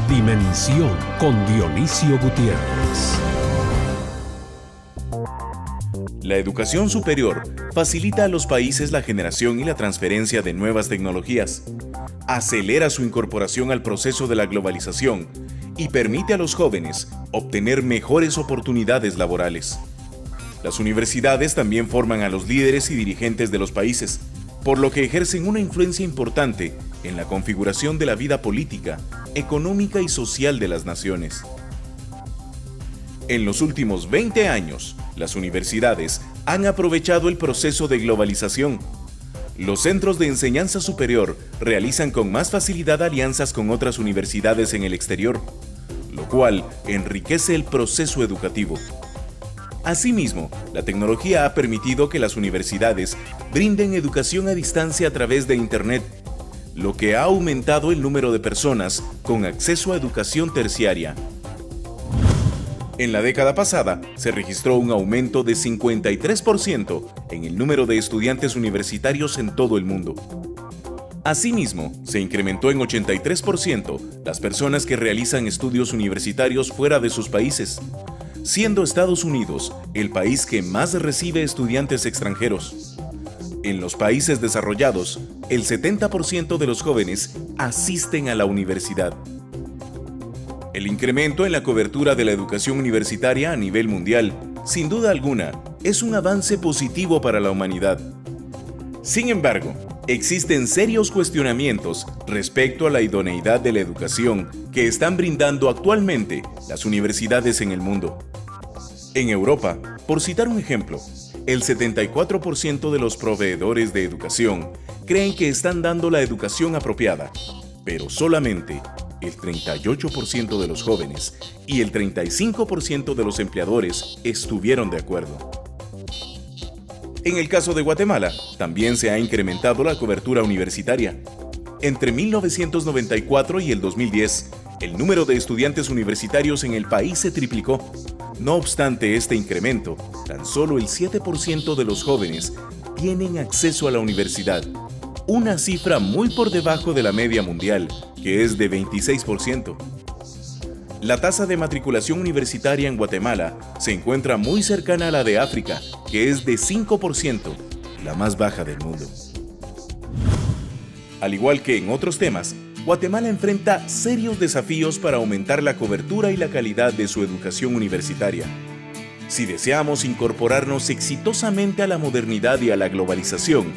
Dimensión con Dionisio Gutiérrez. La educación superior facilita a los países la generación y la transferencia de nuevas tecnologías, acelera su incorporación al proceso de la globalización y permite a los jóvenes obtener mejores oportunidades laborales. Las universidades también forman a los líderes y dirigentes de los países, por lo que ejercen una influencia importante en la configuración de la vida política, económica y social de las naciones. En los últimos 20 años, las universidades han aprovechado el proceso de globalización. Los centros de enseñanza superior realizan con más facilidad alianzas con otras universidades en el exterior, lo cual enriquece el proceso educativo. Asimismo, la tecnología ha permitido que las universidades brinden educación a distancia a través de Internet, lo que ha aumentado el número de personas con acceso a educación terciaria. En la década pasada, se registró un aumento de 53% en el número de estudiantes universitarios en todo el mundo. Asimismo, se incrementó en 83% las personas que realizan estudios universitarios fuera de sus países, siendo Estados Unidos el país que más recibe estudiantes extranjeros. En los países desarrollados, el 70% de los jóvenes asisten a la universidad. El incremento en la cobertura de la educación universitaria a nivel mundial, sin duda alguna, es un avance positivo para la humanidad. Sin embargo, existen serios cuestionamientos respecto a la idoneidad de la educación que están brindando actualmente las universidades en el mundo. En Europa, por citar un ejemplo, el 74% de los proveedores de educación creen que están dando la educación apropiada, pero solamente el 38% de los jóvenes y el 35% de los empleadores estuvieron de acuerdo. En el caso de Guatemala, también se ha incrementado la cobertura universitaria. Entre 1994 y el 2010, el número de estudiantes universitarios en el país se triplicó. No obstante este incremento, tan solo el 7% de los jóvenes tienen acceso a la universidad, una cifra muy por debajo de la media mundial, que es de 26%. La tasa de matriculación universitaria en Guatemala se encuentra muy cercana a la de África, que es de 5%, la más baja del mundo. Al igual que en otros temas, Guatemala enfrenta serios desafíos para aumentar la cobertura y la calidad de su educación universitaria. Si deseamos incorporarnos exitosamente a la modernidad y a la globalización,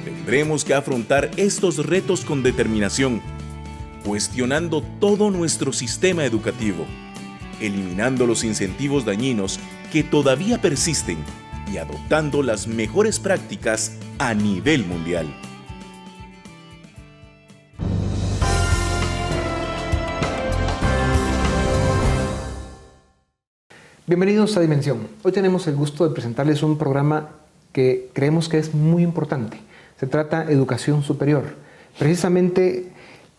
tendremos que afrontar estos retos con determinación, cuestionando todo nuestro sistema educativo, eliminando los incentivos dañinos que todavía persisten y adoptando las mejores prácticas a nivel mundial. Bienvenidos a Dimensión. Hoy tenemos el gusto de presentarles un programa que creemos que es muy importante. Se trata de educación superior. Precisamente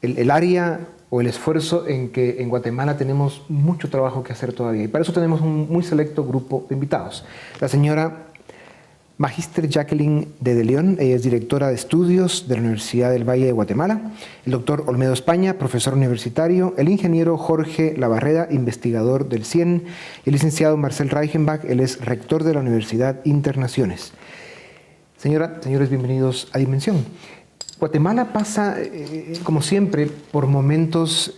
el área o el esfuerzo en que en Guatemala tenemos mucho trabajo que hacer todavía. Y para eso tenemos un muy selecto grupo de invitados. La señora Magíster Jacqueline de León, ella es directora de estudios de la Universidad del Valle de Guatemala. El doctor Olmedo España, profesor universitario. El ingeniero Jorge Labarreda, investigador del CIEN. El licenciado Marcel Reichenbach, él es rector de la Universidad Internaciones. Señores, bienvenidos a Dimensión. Guatemala pasa, como siempre, por momentos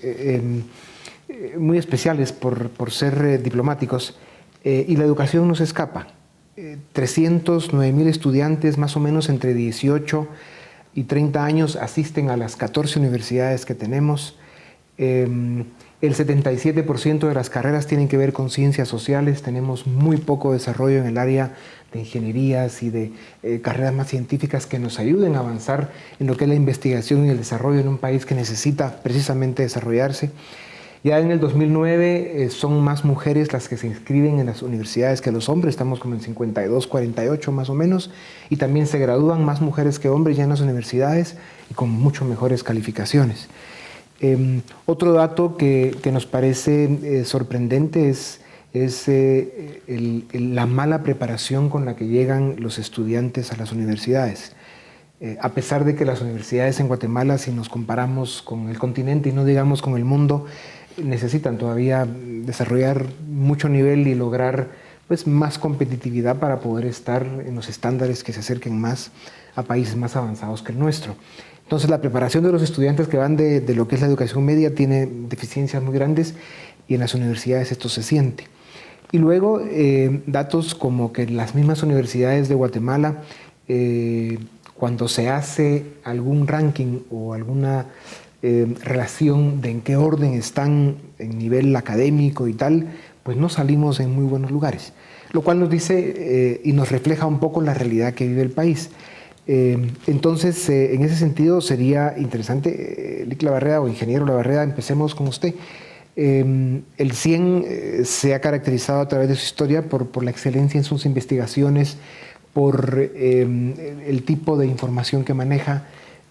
muy especiales por ser diplomáticos, y la educación no se escapa. 309,000 estudiantes, más o menos entre 18 y 30 años, asisten a las 14 universidades que tenemos. El 77% de las carreras tienen que ver con ciencias sociales. Tenemos muy poco desarrollo en el área de ingenierías y de carreras más científicas que nos ayuden a avanzar en lo que es la investigación y el desarrollo en un país que necesita precisamente desarrollarse. Ya en el 2009 son más mujeres las que se inscriben en las universidades que los hombres, estamos como en 52, 48 más o menos, y también se gradúan más mujeres que hombres ya en las universidades y con mucho mejores calificaciones. Otro dato que nos parece sorprendente es la mala preparación con la que llegan los estudiantes a las universidades. A pesar de que las universidades en Guatemala, si nos comparamos con el continente y no digamos con el mundo, necesitan todavía desarrollar mucho nivel y lograr pues, más competitividad para poder estar en los estándares que se acerquen más a países más avanzados que el nuestro. Entonces la preparación de los estudiantes que van de lo que es la educación media tiene deficiencias muy grandes y en las universidades esto se siente. Y luego datos como que las mismas universidades de Guatemala, cuando se hace algún ranking o alguna relación de en qué orden están en nivel académico y tal, pues no salimos en muy buenos lugares. Lo cual nos dice y nos refleja un poco la realidad que vive el país. Entonces, en ese sentido sería interesante, Lic Labarreda o ingeniero Labarreda, empecemos con usted. El CIEN se ha caracterizado a través de su historia por la excelencia en sus investigaciones, por el tipo de información que maneja,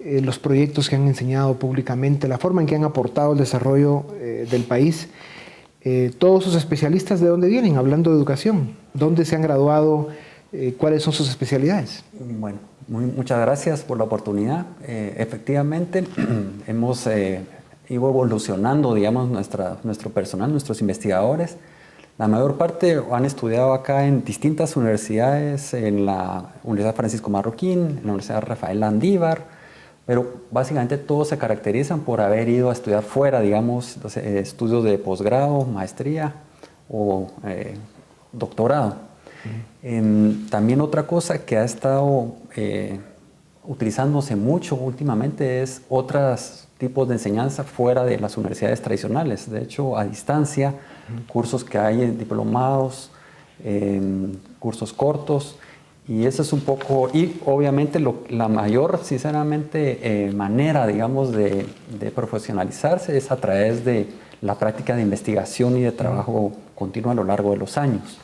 los proyectos que han enseñado públicamente, la forma en que han aportado al desarrollo del país. Todos sus especialistas, ¿de dónde vienen? Hablando de educación, ¿dónde se han graduado? ¿Cuáles son sus especialidades? Bueno, muchas gracias por la oportunidad. Efectivamente, hemos ido evolucionando, digamos, nuestro personal, nuestros investigadores. La mayor parte han estudiado acá en distintas universidades, en la Universidad Francisco Marroquín, en la Universidad Rafael Landívar, pero básicamente todos se caracterizan por haber ido a estudiar fuera, digamos, estudios de posgrado, maestría o doctorado. También otra cosa que ha estado utilizándose mucho últimamente es otros tipos de enseñanza fuera de las universidades tradicionales. De hecho, a distancia, cursos que hay en diplomados, cursos cortos, y eso es un poco, y obviamente la mayor, sinceramente, manera, digamos, de profesionalizarse es a través de la práctica de investigación y de trabajo continuo a lo largo de los años,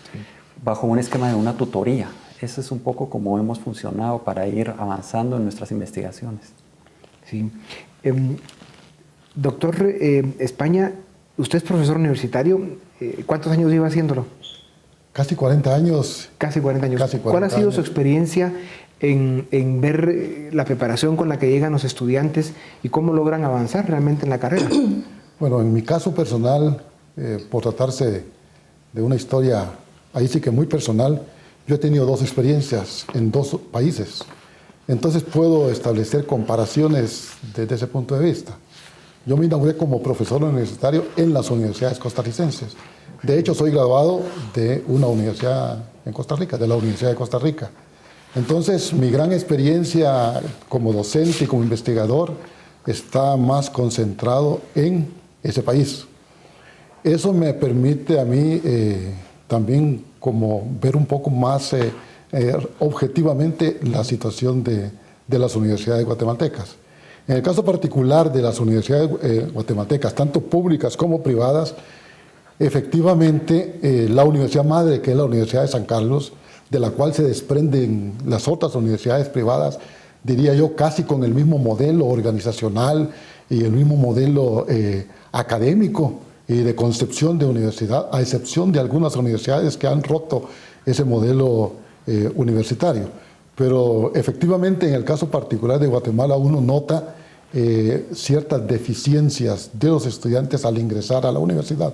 bajo un esquema de una tutoría. Eso es un poco como hemos funcionado para ir avanzando en nuestras investigaciones. Sí. Doctor España, usted es profesor universitario. ¿Cuántos años lleva haciéndolo? Casi 40 años. Casi 40 años. Casi 40 ¿Cuál ha sido años. su experiencia en ver la preparación con la que llegan los estudiantes y cómo logran avanzar realmente en la carrera? Bueno, en mi caso personal, por tratarse de una historia, ahí sí que muy personal, yo he tenido 2 experiencias en 2 países. Entonces puedo establecer comparaciones desde ese punto de vista. Yo me inauguré como profesor universitario en las universidades costarricenses. De hecho, soy graduado de una universidad en Costa Rica, de la Universidad de Costa Rica. Entonces, mi gran experiencia como docente y como investigador está más concentrado en ese país. Eso me permite a mí también como ver un poco más objetivamente la situación de las universidades guatemaltecas. En el caso particular de las universidades guatemaltecas, tanto públicas como privadas, efectivamente la universidad madre, que es la Universidad de San Carlos, de la cual se desprenden las otras universidades privadas, diría yo, casi con el mismo modelo organizacional y el mismo modelo académico y de concepción de universidad, a excepción de algunas universidades que han roto ese modelo universitario. Pero efectivamente en el caso particular de Guatemala uno nota ciertas deficiencias de los estudiantes al ingresar a la universidad.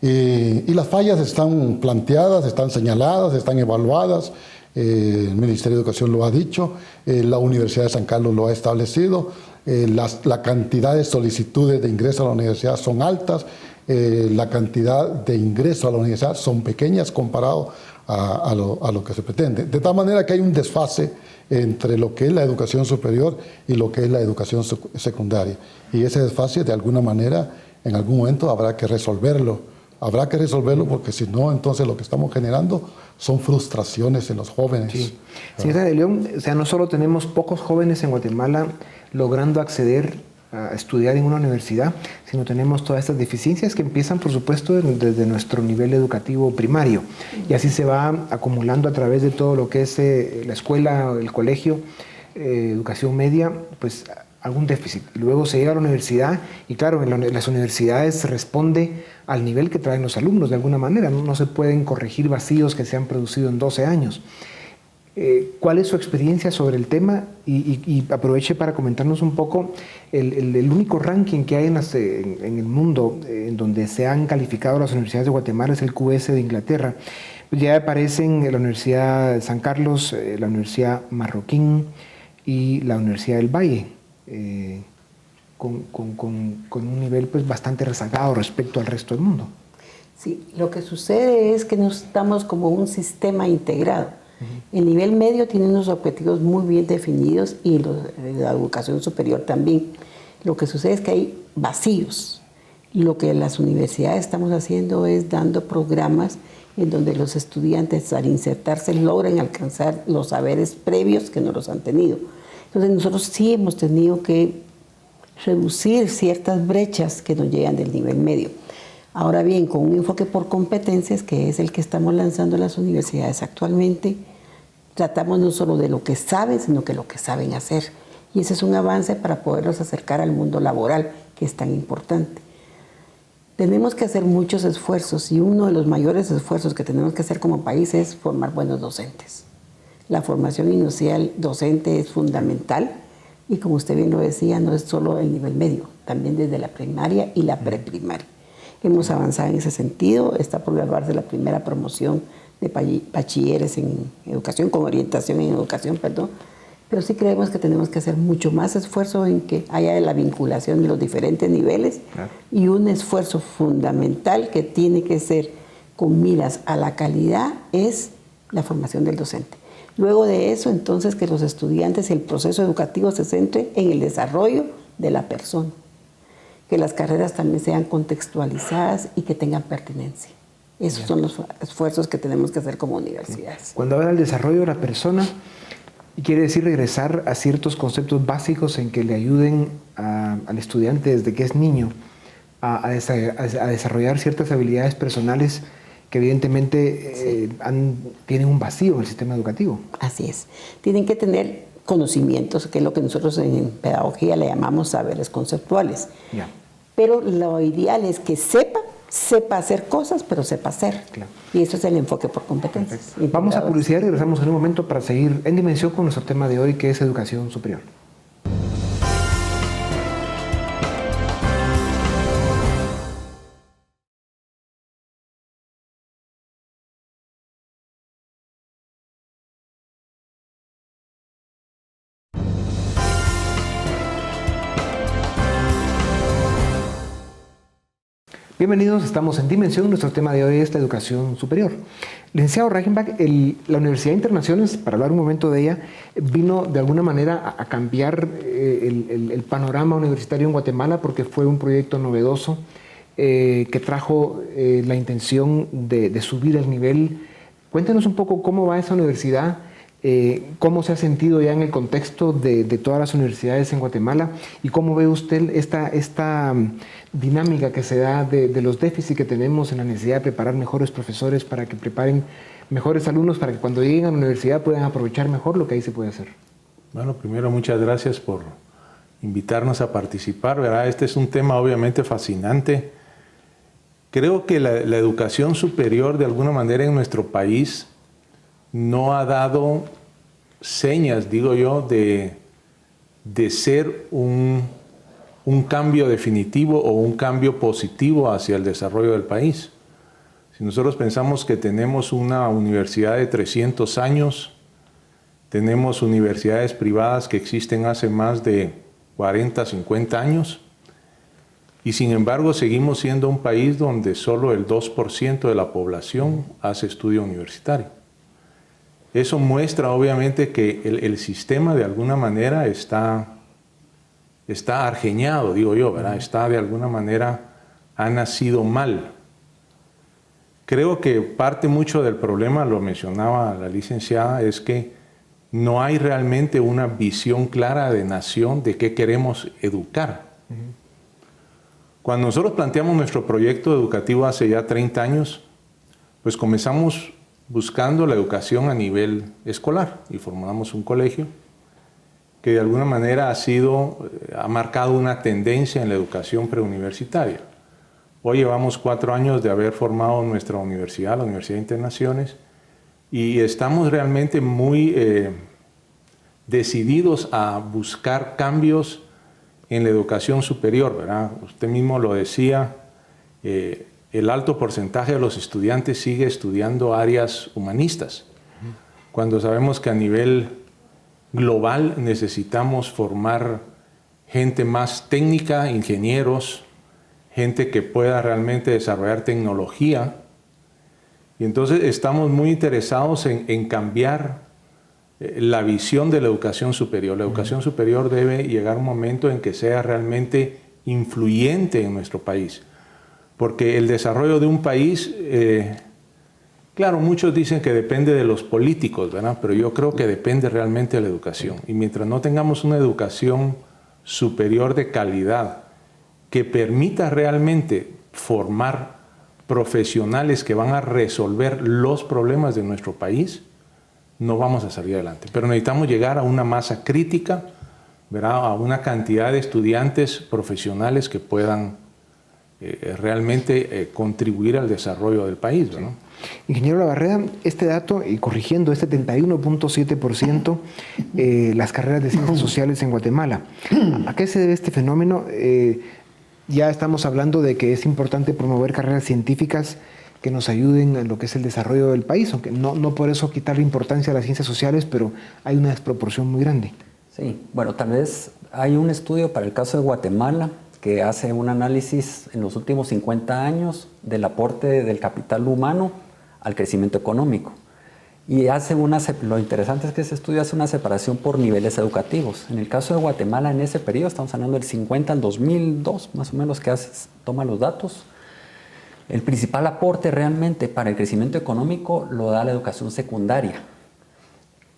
Y las fallas están planteadas, están señaladas, están evaluadas. El Ministerio de Educación lo ha dicho, la Universidad de San Carlos lo ha establecido, la cantidad de solicitudes de ingreso a la universidad son altas, la cantidad de ingreso a la universidad son pequeñas comparado a lo que se pretende. De tal manera que hay un desfase entre lo que es la educación superior y lo que es la educación secundaria. Y ese desfase, de alguna manera, en algún momento habrá que resolverlo. Habrá que resolverlo porque si no, entonces lo que estamos generando son frustraciones en los jóvenes. Sí. Señora de León, o sea, no solo tenemos pocos jóvenes en Guatemala logrando acceder a estudiar en una universidad, sino tenemos todas estas deficiencias que empiezan, por supuesto, desde nuestro nivel educativo primario. Y así se va acumulando a través de todo lo que es la escuela, el colegio, educación media, pues algún déficit. Y luego se llega a la universidad y claro, en las universidades se responde al nivel que traen los alumnos de alguna manera. No se pueden corregir vacíos que se han producido en 12 años. ¿Cuál es su experiencia sobre el tema? Y aproveche para comentarnos un poco el único ranking que hay en el mundo en donde se han calificado las universidades de Guatemala es el QS de Inglaterra. Ya aparecen la Universidad de San Carlos, la Universidad Marroquín y la Universidad del Valle, con un nivel pues bastante rezagado respecto al resto del mundo. Sí, lo que sucede es que no estamos como un sistema integrado. El nivel medio tiene unos objetivos muy bien definidos y la educación superior también. Lo que sucede es que hay vacíos. Lo que las universidades estamos haciendo es dando programas en donde los estudiantes al insertarse logran alcanzar los saberes previos que no los han tenido. Entonces nosotros sí hemos tenido que reducir ciertas brechas que nos llegan del nivel medio. Ahora bien, con un enfoque por competencias, que es el que estamos lanzando en las universidades actualmente, tratamos no solo de lo que saben, sino que lo que saben hacer. Y ese es un avance para poderlos acercar al mundo laboral, que es tan importante. Tenemos que hacer muchos esfuerzos y uno de los mayores esfuerzos que tenemos que hacer como país es formar buenos docentes. La formación inicial docente es fundamental y, como usted bien lo decía, no es solo el nivel medio, también desde la primaria y la preprimaria. Hemos avanzado en ese sentido, está por graduarse la primera promoción de bachilleres en educación, con orientación en educación, perdón, pero sí creemos que tenemos que hacer mucho más esfuerzo en que haya la vinculación de los diferentes niveles, claro, y un esfuerzo fundamental que tiene que ser con miras a la calidad es la formación del docente. Luego de eso, entonces, que los estudiantes y el proceso educativo se centre en el desarrollo de la persona, que las carreras también sean contextualizadas y que tengan pertinencia. Esos son los esfuerzos que tenemos que hacer como universidades. Cuando habla del desarrollo de la persona, quiere decir regresar a ciertos conceptos básicos en que le ayuden al estudiante desde que es niño a desarrollar ciertas habilidades personales que evidentemente tienen un vacío en el sistema educativo. Así es. Tienen que tener conocimientos, que es lo que nosotros en pedagogía le llamamos saberes conceptuales. Ya. Pero lo ideal es que sepa hacer cosas, pero sepa hacer. Claro. Y eso es el enfoque por competencias. Vamos a publicidad y regresamos en un momento para seguir en dimensión con nuestro tema de hoy, que es educación superior. Bienvenidos, estamos en Dimensión. Nuestro tema de hoy es la educación superior. Licenciado Reichenbach, la Universidad de Internaciones, para hablar un momento de ella, vino de alguna manera a cambiar el panorama universitario en Guatemala porque fue un proyecto novedoso que trajo la intención de subir el nivel. Cuéntenos un poco cómo va esa universidad, cómo se ha sentido ya en el contexto de todas las universidades en Guatemala y cómo ve usted esta dinámica que se da de los déficits que tenemos en la necesidad de preparar mejores profesores para que preparen mejores alumnos para que cuando lleguen a la universidad puedan aprovechar mejor lo que ahí se puede hacer. Bueno, primero muchas gracias por invitarnos a participar, ¿verdad? Este es un tema obviamente fascinante. Creo que la educación superior de alguna manera en nuestro país no ha dado señas, digo yo, de ser un cambio definitivo o un cambio positivo hacia el desarrollo del país. Si nosotros pensamos que tenemos una universidad de 300 años, tenemos universidades privadas que existen hace más de 40, 50 años, y sin embargo seguimos siendo un país donde solo el 2% de la población hace estudio universitario. Eso muestra obviamente que el sistema de alguna manera está argeñado, digo yo, ¿verdad? Está de alguna manera, ha nacido mal. Creo que parte mucho del problema, lo mencionaba la licenciada, es que no hay realmente una visión clara de nación de qué queremos educar. Cuando nosotros planteamos nuestro proyecto educativo hace ya 30 años, pues comenzamos buscando la educación a nivel escolar y formamos un colegio que de alguna manera ha marcado una tendencia en la educación preuniversitaria. Hoy llevamos 4 años de haber formado nuestra universidad, la Universidad de Internaciones, y estamos realmente muy decididos a buscar cambios en la educación superior, ¿verdad? Usted mismo lo decía, el alto porcentaje de los estudiantes sigue estudiando áreas humanistas, cuando sabemos que a nivel global necesitamos formar gente más técnica, ingenieros, gente que pueda realmente desarrollar tecnología. Y entonces estamos muy interesados en cambiar la visión de la educación superior. La educación superior debe llegar a un momento en que sea realmente influyente en nuestro país. Porque el desarrollo de un país, claro, muchos dicen que depende de los políticos, ¿verdad? Pero yo creo que depende realmente de la educación. Y mientras no tengamos una educación superior de calidad que permita realmente formar profesionales que van a resolver los problemas de nuestro país, no vamos a salir adelante. Pero necesitamos llegar a una masa crítica, ¿verdad? A una cantidad de estudiantes profesionales que puedan realmente contribuir al desarrollo del país, ¿no? Ingeniero Labarreda, este dato, y corrigiendo, es 71.7% las carreras de ciencias sociales en Guatemala. ¿A qué se debe este fenómeno? Ya estamos hablando de que es importante promover carreras científicas que nos ayuden en lo que es el desarrollo del país, aunque no por eso quitarle importancia a las ciencias sociales, pero hay una desproporción muy grande. Sí, bueno, tal vez hay un estudio para el caso de Guatemala que hace un análisis en los últimos 50 años del aporte del capital humano al crecimiento económico. Y lo interesante es que ese estudio hace una separación por niveles educativos. En el caso de Guatemala, en ese periodo, estamos hablando del 50 al 2002, más o menos, que toma los datos. El principal aporte realmente para el crecimiento económico lo da la educación secundaria.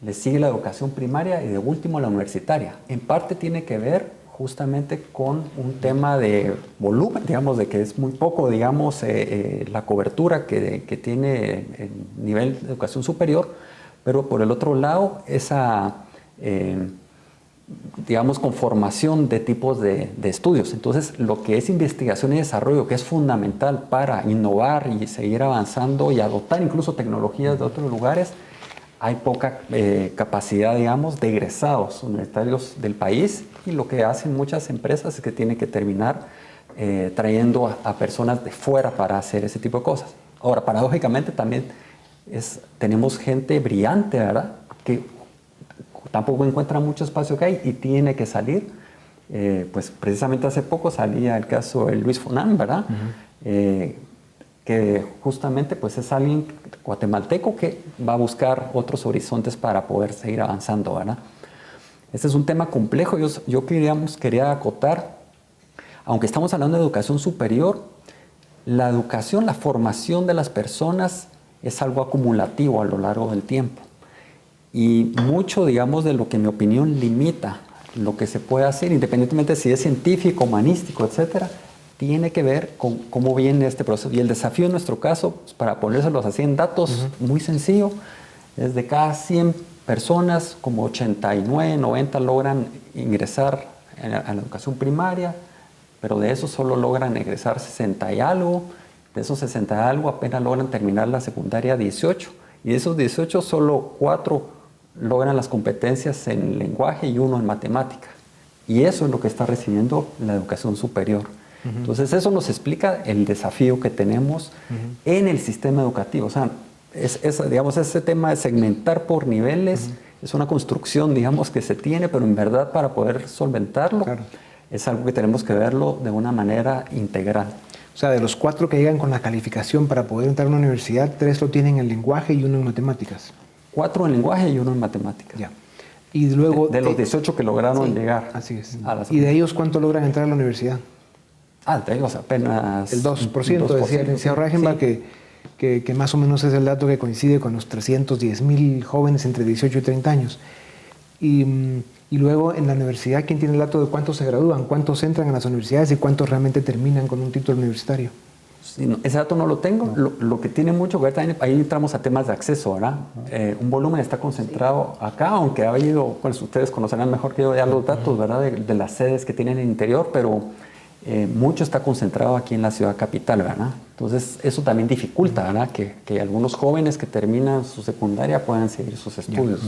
Le sigue la educación primaria y de último la universitaria. En parte tiene que ver justamente con un tema de volumen, digamos, de que es muy poco, digamos, la cobertura que tiene el nivel de educación superior, pero por el otro lado, esa, digamos, conformación de tipos de estudios. Entonces, lo que es investigación y desarrollo, que es fundamental para innovar y seguir avanzando y adoptar incluso tecnologías de otros lugares, hay poca capacidad, digamos, de egresados universitarios del país, y lo que hacen muchas empresas es que tienen que terminar trayendo a personas de fuera para hacer ese tipo de cosas. Ahora, paradójicamente también tenemos gente brillante, ¿verdad?, que tampoco encuentra mucho espacio que hay y tiene que salir. Pues precisamente hace poco salía el caso de Luis Fonán, ¿verdad? Que justamente pues es alguien guatemalteco que va a buscar otros horizontes para poder seguir avanzando, ¿verdad? Este es un tema complejo. Yo quería acotar, aunque estamos hablando de educación superior, la educación, la formación de las personas es algo acumulativo a lo largo del tiempo. Y mucho, digamos, de lo que en mi opinión limita lo que se puede hacer, independientemente si es científico, humanístico, etcétera, tiene que ver con cómo viene este proceso. Y el desafío en nuestro caso, pues, para ponérselos así en datos, muy sencillo, es de cada 100 personas, como 89, 90 logran ingresar a la educación primaria, pero de eso solo logran egresar 60 y algo, de esos 60 y algo apenas logran terminar la secundaria 18, y de esos 18 solo 4 logran las competencias en lenguaje y 1 en matemática. Y eso es lo que está recibiendo la educación superior. Entonces eso nos explica el desafío que tenemos en el sistema educativo. O sea, digamos, ese tema de segmentar por niveles es una construcción, digamos, que se tiene, pero en verdad para poder solventarlo es algo que tenemos que verlo de una manera integral. O sea, de los 4 que llegan con la calificación para poder entrar a una universidad, 3 lo tienen en lenguaje y 1 en matemáticas. 4 en lenguaje y 1 en matemáticas. Ya. Y luego de los 18 que lograron llegar. Así es. ¿Y de ellos cuánto logran entrar a la universidad? De ellos apenas... El 2%, decía el licenciado Reichenbach, que más o menos es el dato que coincide con los 310,000 jóvenes entre 18 y 30 años. Y luego en la universidad, ¿quién tiene el dato de cuántos se gradúan, cuántos entran a las universidades y cuántos realmente terminan con un título universitario? Sí, no, ese dato no lo tengo. Lo que tiene mucho que ver también, ahí entramos a temas de acceso, ¿verdad? Un volumen está concentrado acá, aunque ha habido, pues ustedes conocerán mejor que yo ya los datos, ¿verdad? De las sedes que tienen en el interior, pero mucho está concentrado aquí en la ciudad capital, ¿verdad? Entonces eso también dificulta, ¿verdad? Que algunos jóvenes que terminan su secundaria puedan seguir sus estudios.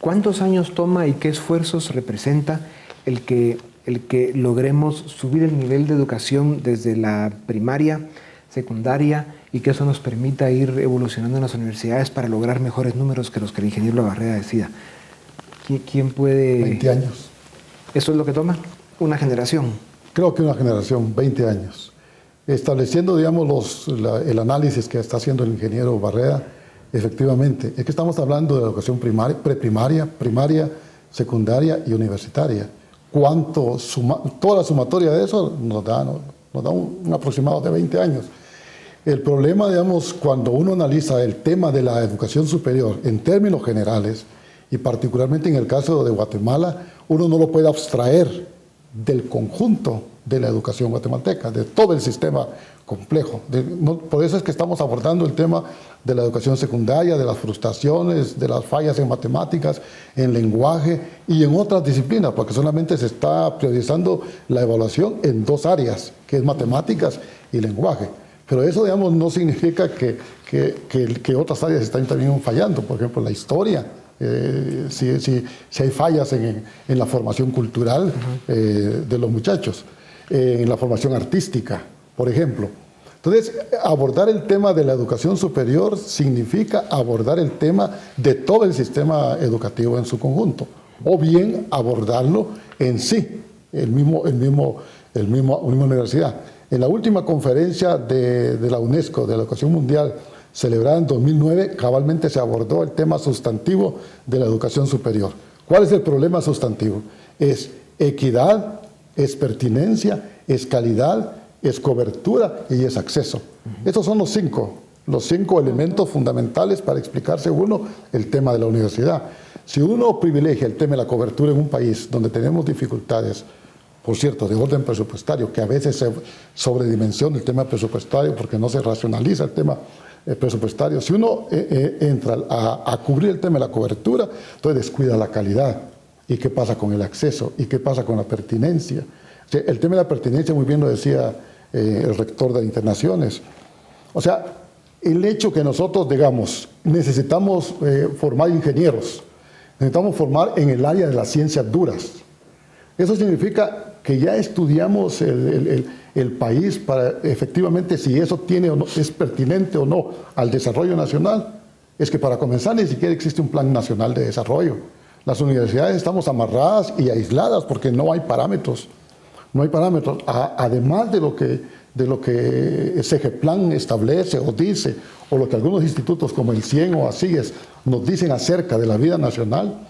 ¿Cuántos años toma y qué esfuerzos representa el que el que logremos subir el nivel de educación desde la primaria, secundaria, y que eso nos permita ir evolucionando en las universidades para lograr mejores números que los que el ingeniero Labarreda decida? ¿Quién puede...? 20 años. ¿Eso es lo que toma? ¿Una generación? Creo que una generación, 20 años. Estableciendo, digamos, el análisis que está haciendo el ingeniero Barreda, efectivamente, es que estamos hablando de la educación primaria, preprimaria, primaria, secundaria y universitaria. Toda la sumatoria de eso nos da un aproximado de 20 años. El problema, digamos, cuando uno analiza el tema de la educación superior en términos generales, y particularmente en el caso de Guatemala, uno no lo puede abstraer del conjunto de la educación guatemalteca, de todo el sistema complejo. Por eso es que estamos abordando el tema de la educación secundaria, de las frustraciones, de las fallas en matemáticas, en lenguaje y en otras disciplinas, porque solamente se está priorizando la evaluación en 2 áreas, que es matemáticas y lenguaje. Pero eso, digamos, no significa que otras áreas están también fallando. Por ejemplo, la historia, si hay fallas en la formación cultural de los muchachos, en la formación artística, por ejemplo. Entonces, abordar el tema de la educación superior significa abordar el tema de todo el sistema educativo en su conjunto, o bien abordarlo en sí, el mismo universidad. En la última conferencia de la UNESCO de la Educación Mundial, celebrada en 2009, cabalmente se abordó el tema sustantivo de la educación superior. ¿Cuál es el problema sustantivo? Es equidad, es pertinencia, es calidad, es cobertura y es acceso. Estos son los cinco elementos fundamentales para explicarse uno el tema de la universidad. Si uno privilegia el tema de la cobertura en un país donde tenemos dificultades, por cierto, de orden presupuestario, que a veces se sobredimensiona el tema presupuestario porque no se racionaliza el tema presupuestario. Si uno entra a cubrir el tema de la cobertura, entonces descuida la calidad. ¿Y qué pasa con el acceso? ¿Y qué pasa con la pertinencia? O sea, el tema de la pertinencia, muy bien lo decía el rector de Internaciones. O sea, el hecho que nosotros, digamos, necesitamos formar ingenieros, necesitamos formar en el área de las ciencias duras. Eso significa que ya estudiamos el país para efectivamente si eso tiene o no, es pertinente o no al desarrollo nacional. Es que para comenzar ni siquiera existe un plan nacional de desarrollo. Las universidades estamos amarradas y aisladas porque no hay parámetros. No hay parámetros. Además de lo que SEGEPLAN establece o dice, o lo que algunos institutos como el CIEN o ASIES nos dicen acerca de la vida nacional,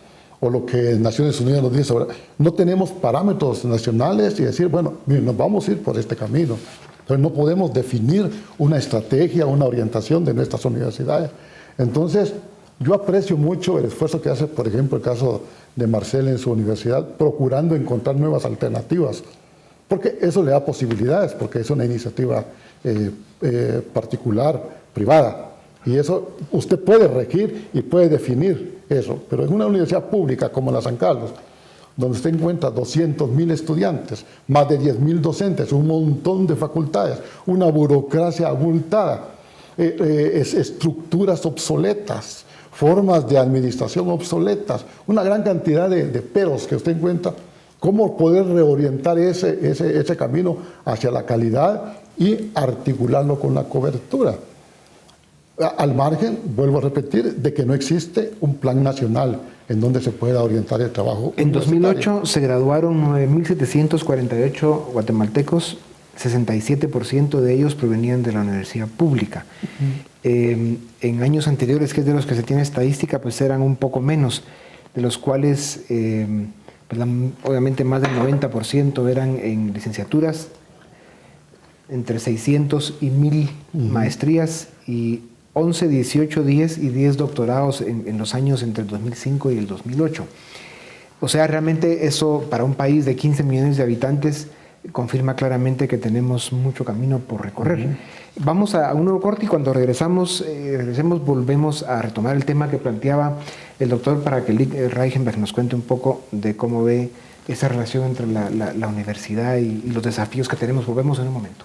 o lo que Naciones Unidas nos dice sobre... No tenemos parámetros nacionales y decir, bueno, nos vamos a ir por este camino. Entonces no podemos definir una estrategia, una orientación de nuestras universidades. Entonces, yo aprecio mucho el esfuerzo que hace, por ejemplo, el caso de Marcel en su universidad, procurando encontrar nuevas alternativas, porque eso le da posibilidades, porque es una iniciativa particular, privada. Y eso usted puede regir y puede definir eso, pero en una universidad pública como la San Carlos, donde usted encuentra 200.000 estudiantes, más de 10.000 docentes, un montón de facultades, una burocracia abultada, estructuras obsoletas, formas de administración obsoletas, una gran cantidad de peros que usted encuentra, cómo poder reorientar ese camino hacia la calidad y articularlo con la cobertura. Al margen, vuelvo a repetir, de que no existe un plan nacional en donde se pueda orientar el trabajo. En 2008 se graduaron 9.748 guatemaltecos, 67% de ellos provenían de la universidad pública. En años anteriores, que es de los que se tiene estadística, pues eran un poco menos, de los cuales pues obviamente más del 90% eran en licenciaturas, entre 600 y 1.000 maestrías y 11, 18, 10 y 10 doctorados en los años entre el 2005 y el 2008. O sea, realmente eso para un país de 15 millones de habitantes confirma claramente que tenemos mucho camino por recorrer. Vamos a un nuevo corte y cuando regresemos volvemos a retomar el tema que planteaba el doctor para que Lick Reichenberg nos cuente un poco de cómo ve esa relación entre la universidad y los desafíos que tenemos. Volvemos en un momento.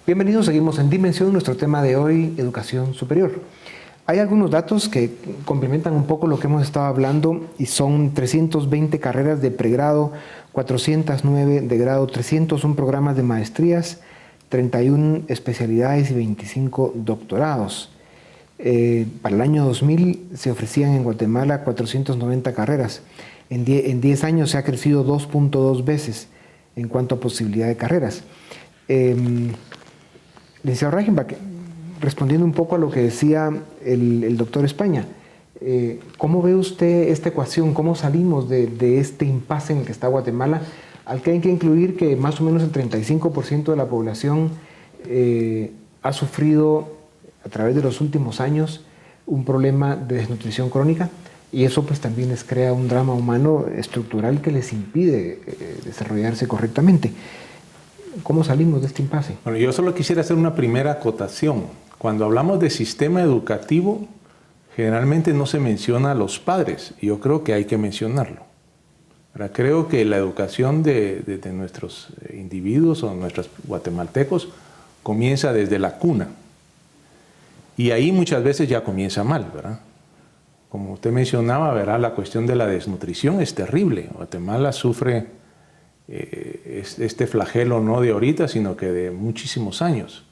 Bienvenidos, seguimos en Dimensión, nuestro tema de hoy, educación superior. Hay algunos datos que complementan un poco lo que hemos estado hablando y son 320 carreras de pregrado, 409 de grado, 301 programas de maestrías, 31 especialidades y 25 doctorados. Para el año 2000 se ofrecían en Guatemala 490 carreras. En 10 años se ha crecido 2.2 veces en cuanto a posibilidad de carreras. Licenciado Reichenbach, respondiendo un poco a lo que decía el doctor España, ¿cómo ve usted esta ecuación? ¿Cómo salimos de este impasse en el que está Guatemala? Al que hay que incluir que más o menos el 35% de la población ha sufrido a través de los últimos años un problema de desnutrición crónica, y eso pues también les crea un drama humano estructural que les impide desarrollarse correctamente. ¿Cómo salimos de este impasse? Bueno, yo solo quisiera hacer una primera acotación. Cuando hablamos de sistema educativo, generalmente no se menciona a los padres, y yo creo que hay que mencionarlo. Ahora, creo que la educación de nuestros individuos o nuestros guatemaltecos comienza desde la cuna. Y ahí muchas veces ya comienza mal, ¿verdad? Como usted mencionaba, ¿verdad? La cuestión de la desnutrición es terrible. Guatemala sufre este flagelo no de ahorita, sino que de muchísimos años.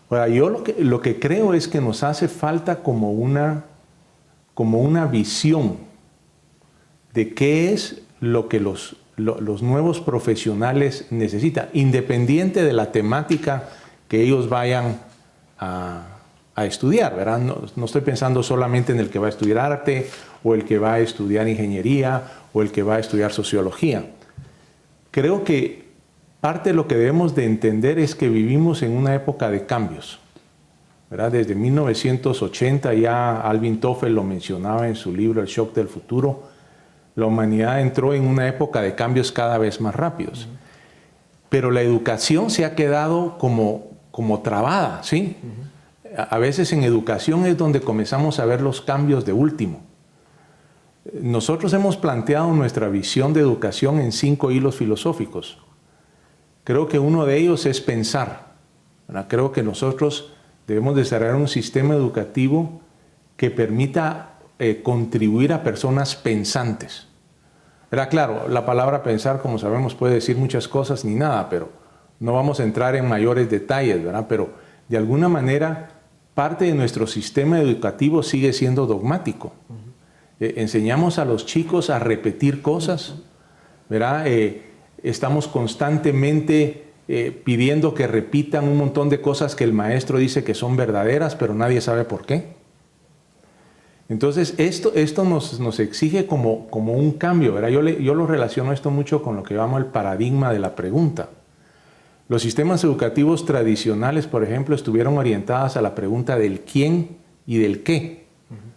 Ahora, yo lo que creo es que nos hace falta como una visión de qué es lo que los nuevos profesionales necesitan, independiente de la temática que ellos vayan a estudiar, ¿verdad? No estoy pensando solamente en el que va a estudiar arte, o el que va a estudiar ingeniería, o el que va a estudiar sociología. Creo que parte de lo que debemos de entender es que vivimos en una época de cambios, ¿verdad? Desde 1980 ya Alvin Toffel lo mencionaba en su libro El shock del futuro. La humanidad entró en una época de cambios cada vez más rápidos. Pero la educación se ha quedado como trabada, ¿sí? A veces en educación es donde comenzamos a ver los cambios de último. Nosotros hemos planteado nuestra visión de educación en 5 hilos filosóficos. Creo que uno de ellos es pensar, ¿verdad? Creo que nosotros debemos desarrollar un sistema educativo que permita contribuir a personas pensantes. Era claro, la palabra pensar, como sabemos, puede decir muchas cosas ni nada, pero no vamos a entrar en mayores detalles, ¿verdad? Pero de alguna manera, parte de nuestro sistema educativo sigue siendo dogmático. Enseñamos a los chicos a repetir cosas, ¿verdad? Estamos constantemente pidiendo que repitan un montón de cosas que el maestro dice que son verdaderas, pero nadie sabe por qué. Entonces, esto nos exige como un cambio, ¿verdad? Yo lo relaciono esto mucho con lo que llamamos el paradigma de la pregunta. Los sistemas educativos tradicionales, por ejemplo, estuvieron orientados a la pregunta del quién y del qué,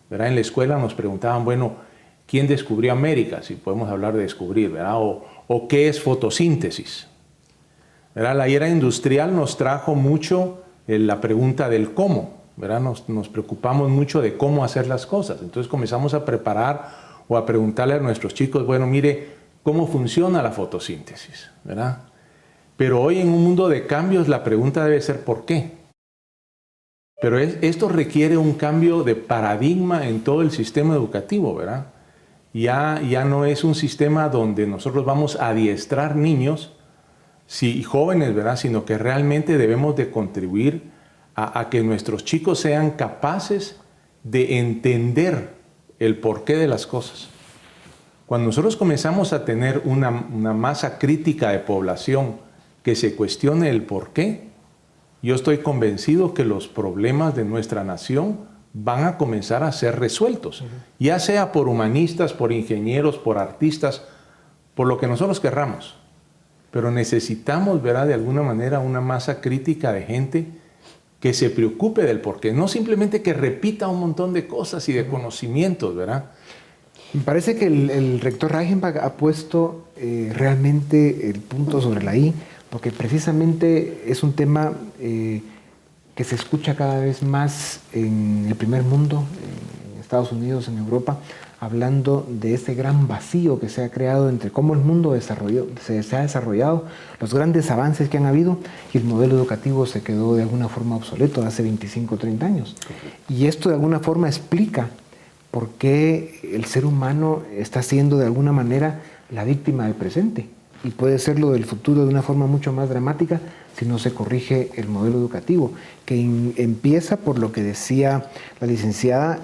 ¿verdad? En la escuela nos preguntaban, bueno, ¿quién descubrió América? Si podemos hablar de descubrir, ¿verdad? O ¿qué es fotosíntesis? ¿Verdad? La era industrial nos trajo mucho la pregunta del cómo, ¿verdad? Nos preocupamos mucho de cómo hacer las cosas. Entonces comenzamos a preparar o a preguntarle a nuestros chicos, bueno, mire, ¿cómo funciona la fotosíntesis? ¿Verdad? Pero hoy en un mundo de cambios la pregunta debe ser ¿por qué? Pero esto requiere un cambio de paradigma en todo el sistema educativo, ¿verdad? Ya no es un sistema donde nosotros vamos a adiestrar niños y jóvenes, ¿verdad? Sino que realmente debemos de contribuir a que nuestros chicos sean capaces de entender el porqué de las cosas. Cuando nosotros comenzamos a tener una masa crítica de población que se cuestione el porqué, yo estoy convencido que los problemas de nuestra nación van a comenzar a ser resueltos, ya sea por humanistas, por ingenieros, por artistas, por lo que nosotros querramos. Pero necesitamos, ¿verdad?, de alguna manera una masa crítica de gente que se preocupe del porqué, no simplemente que repita un montón de cosas y de conocimientos, ¿verdad? Me parece que el rector Reichenbach ha puesto realmente el punto sobre la I, porque precisamente es un tema que se escucha cada vez más en el primer mundo, en Estados Unidos, en Europa. hablando de ese gran vacío que se ha creado entre cómo el mundo se ha desarrollado, los grandes avances que han habido, y el modelo educativo se quedó de alguna forma obsoleto hace 25 o 30 años. Y esto de alguna forma explica por qué el ser humano está siendo de alguna manera la víctima del presente, y puede serlo del futuro de una forma mucho más dramática si no se corrige el modelo educativo, que empieza por lo que decía la licenciada,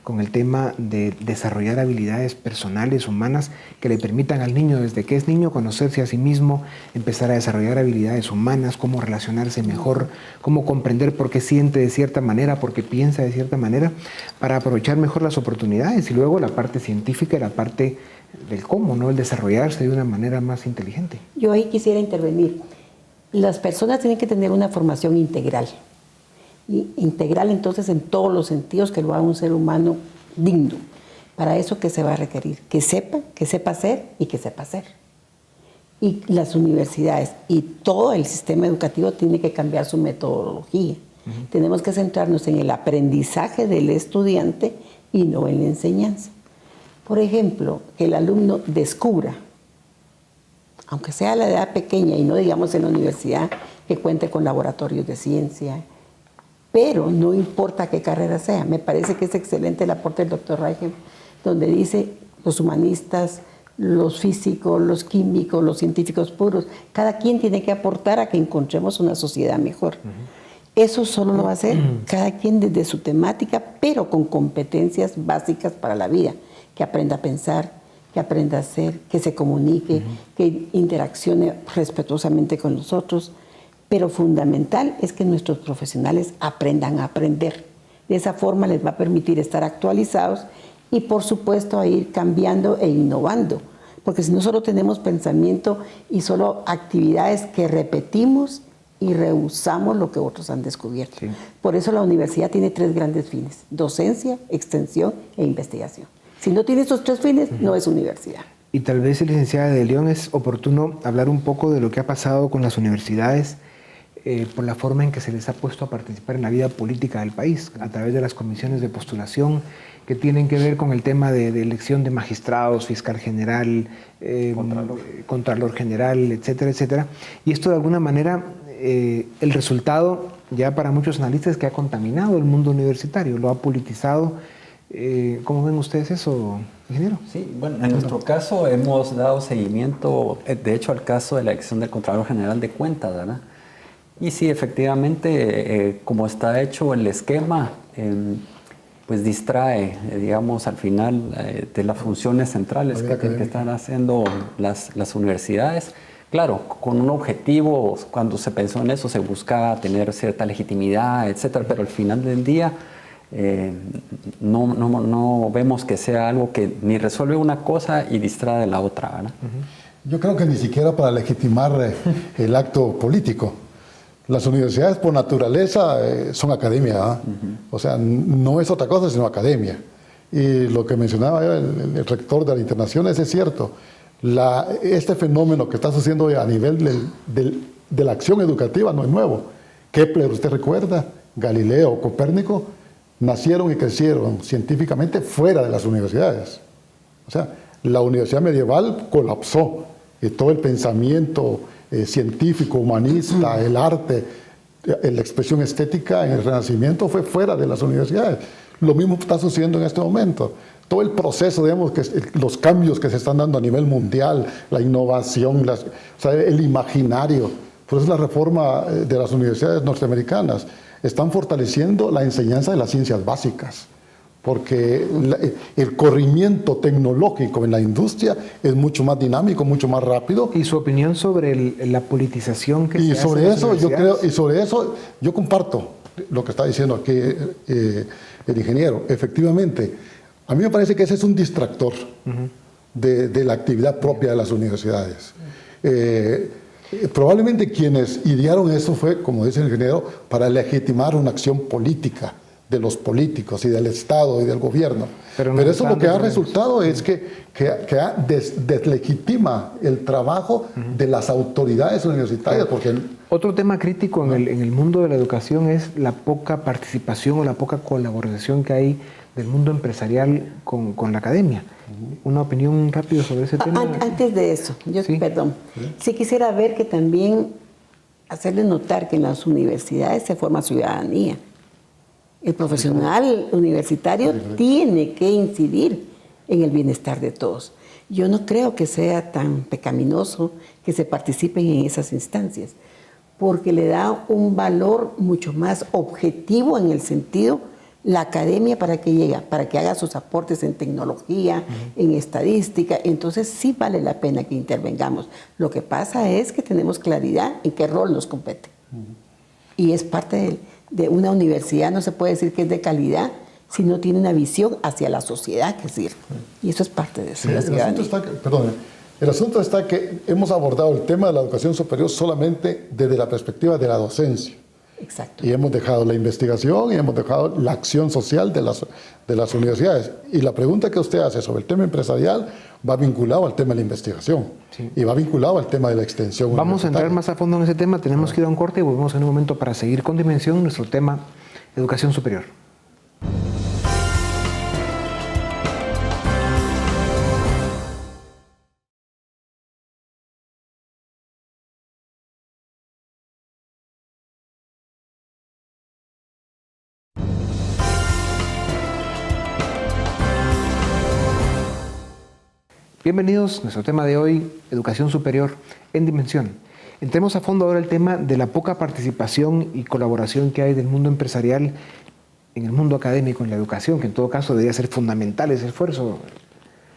con el tema de desarrollar habilidades personales, humanas, que le permitan al niño, desde que es niño, conocerse a sí mismo, empezar a desarrollar habilidades humanas, cómo relacionarse mejor, cómo comprender por qué siente de cierta manera, por qué piensa de cierta manera, para aprovechar mejor las oportunidades. Y luego la parte científica y la parte del cómo, ¿no? El desarrollarse de una manera más inteligente. Yo ahí quisiera intervenir. Las personas tienen que tener una formación integral. Y integral entonces en todos los sentidos, que lo haga un ser humano digno. Para eso, ¿qué se va a requerir? Que sepa hacer y que sepa hacer. Y las universidades y todo el sistema educativo tiene que cambiar su metodología. Tenemos que centrarnos en el aprendizaje del estudiante y no en la enseñanza. Por ejemplo, que el alumno descubra, aunque sea a la edad pequeña y no digamos en la universidad, que cuente con laboratorios de ciencia, pero no importa qué carrera sea. Me parece que es excelente el aporte del doctor Reichem, donde dice los humanistas, los físicos, los químicos, los científicos puros, cada quien tiene que aportar a que encontremos una sociedad mejor. Eso solo lo va a hacer cada quien desde su temática, pero con competencias básicas para la vida, que aprenda a pensar, que aprenda a hacer, que se comunique, que interaccione respetuosamente con los otros. Pero fundamental es que nuestros profesionales aprendan a aprender. De esa forma les va a permitir estar actualizados y, por supuesto, a ir cambiando e innovando. Porque si no, solo tenemos pensamiento y solo actividades que repetimos y rehusamos lo que otros han descubierto. Sí. Por eso la universidad tiene 3 grandes fines: docencia, extensión e investigación. Si no tiene esos 3 fines, no es universidad. Y tal vez, licenciada de León, es oportuno hablar un poco de lo que ha pasado con las universidades, por la forma en que se les ha puesto a participar en la vida política del país, a través de las comisiones de postulación, que tienen que ver con el tema de elección de magistrados, fiscal general, contralor general, etcétera, etcétera. Y esto, de alguna manera, el resultado, ya para muchos analistas, es que ha contaminado el mundo universitario, lo ha politizado. ¿Cómo ven ustedes eso, ingeniero? Sí, bueno, en nuestro caso hemos dado seguimiento, de hecho, al caso de la elección del Contralor General de Cuentas, ¿verdad? Y sí, efectivamente, como está hecho el esquema, pues distrae, digamos, al final de las funciones centrales que están haciendo las universidades. Claro, con un objetivo, cuando se pensó en eso, se buscaba tener cierta legitimidad, etcétera, pero al final del día no vemos que sea algo que ni resuelve una cosa y distrae de la otra, ¿verdad? Yo creo que ni siquiera para legitimar el acto político. Las universidades por naturaleza son academia, o sea, no es otra cosa sino academia. Y lo que mencionaba el rector de la Internacional es cierto. Este fenómeno que está sucediendo a nivel de la acción educativa no es nuevo. Kepler, usted recuerda, Galileo, Copérnico, nacieron y crecieron científicamente fuera de las universidades. O sea, la universidad medieval colapsó y todo el pensamiento científico, humanista, el arte, la expresión estética en el Renacimiento fue fuera de las universidades. Lo mismo está sucediendo en este momento. Todo el proceso, digamos, los cambios que se están dando a nivel mundial, la innovación, o sea, el imaginario. Por eso la reforma de las universidades norteamericanas están fortaleciendo la enseñanza de las ciencias básicas, porque el corrimiento tecnológico en la industria es mucho más dinámico, mucho más rápido. ¿Y su opinión sobre la politización que se hace sobre en las eso yo creo, universidades? y sobre eso yo comparto lo que está diciendo aquí el ingeniero. Efectivamente, a mí me parece que ese es un distractor de la actividad propia de las universidades. Probablemente quienes idearon eso fue, como dice el ingeniero, para legitimar una acción política de los políticos y del Estado y del gobierno. Pero eso lo que ha resultado es que deslegitima el trabajo de las autoridades universitarias. Porque otro tema crítico en el mundo de la educación es la poca participación o la poca colaboración que hay del mundo empresarial con la academia. Una opinión rápida sobre ese tema. Antes de eso, perdón, sí quisiera ver que también hacerles notar que en las universidades se forma ciudadanía. El profesional universitario tiene que incidir en el bienestar de todos. Yo no creo que sea tan pecaminoso que se participen en esas instancias, porque le da un valor mucho más objetivo en el sentido la academia para que haga sus aportes en tecnología, en estadística. Entonces sí vale la pena que intervengamos. Lo que pasa es que tenemos claridad en qué rol nos compete. Y es parte de una universidad, no se puede decir que es de calidad si no tiene una visión hacia la sociedad que sirve. Y eso es parte de eso. El asunto está que hemos abordado el tema de la educación superior solamente desde la perspectiva de la docencia. Exacto. Y hemos dejado la investigación y hemos dejado la acción social de las universidades. Y la pregunta que usted hace sobre el tema empresarial va vinculado al tema de la investigación. Sí. Y va vinculado al tema de la extensión. Vamos a entrar más a fondo en ese tema. Tenemos que ir a un corte y volvemos en un momento para seguir con Dimensión, nuestro tema educación superior. Bienvenidos, nuestro tema de hoy, educación superior en Dimensión. Entremos a fondo ahora el tema de la poca participación y colaboración que hay del mundo empresarial en el mundo académico, en la educación, que en todo caso debería ser fundamental ese esfuerzo.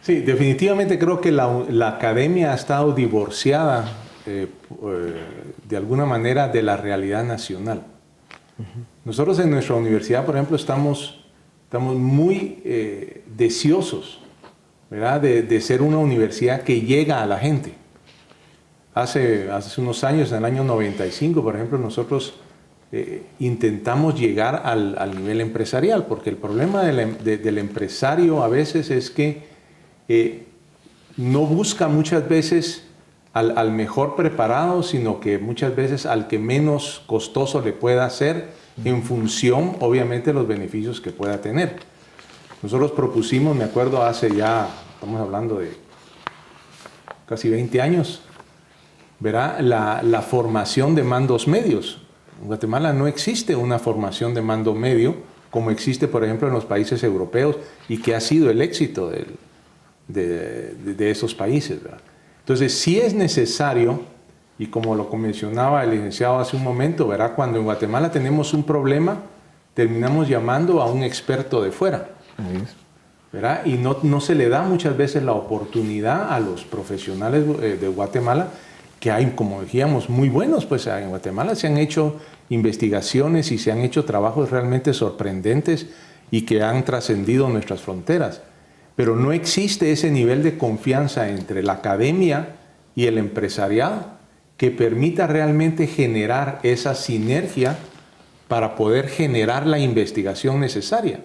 Sí, definitivamente creo que la academia ha estado divorciada de alguna manera de la realidad nacional. Nosotros en nuestra universidad, por ejemplo, estamos muy deseosos, ¿verdad? De ser una universidad que llega a la gente. Hace unos años, en el año 95, por ejemplo, nosotros intentamos llegar al nivel empresarial, porque el problema del empresario a veces es que no busca muchas veces al mejor preparado, sino que muchas veces al que menos costoso le pueda hacer en función, obviamente, de los beneficios que pueda tener. Nosotros propusimos, me acuerdo, hace ya, estamos hablando de casi 20 años, ¿verdad? La formación de mandos medios. En Guatemala no existe una formación de mando medio como existe, por ejemplo, en los países europeos y que ha sido el éxito de esos países, ¿verdad? Entonces, sí es necesario, y como lo mencionaba el licenciado hace un momento, ¿verdad? Cuando en Guatemala tenemos un problema, terminamos llamando a un experto de fuera, ¿verdad? Y no se le da muchas veces la oportunidad a los profesionales de Guatemala, que hay, como decíamos, muy buenos. Pues en Guatemala se han hecho investigaciones y se han hecho trabajos realmente sorprendentes y que han trascendido nuestras fronteras. Pero no existe ese nivel de confianza entre la academia y el empresariado que permita realmente generar esa sinergia para poder generar la investigación necesaria.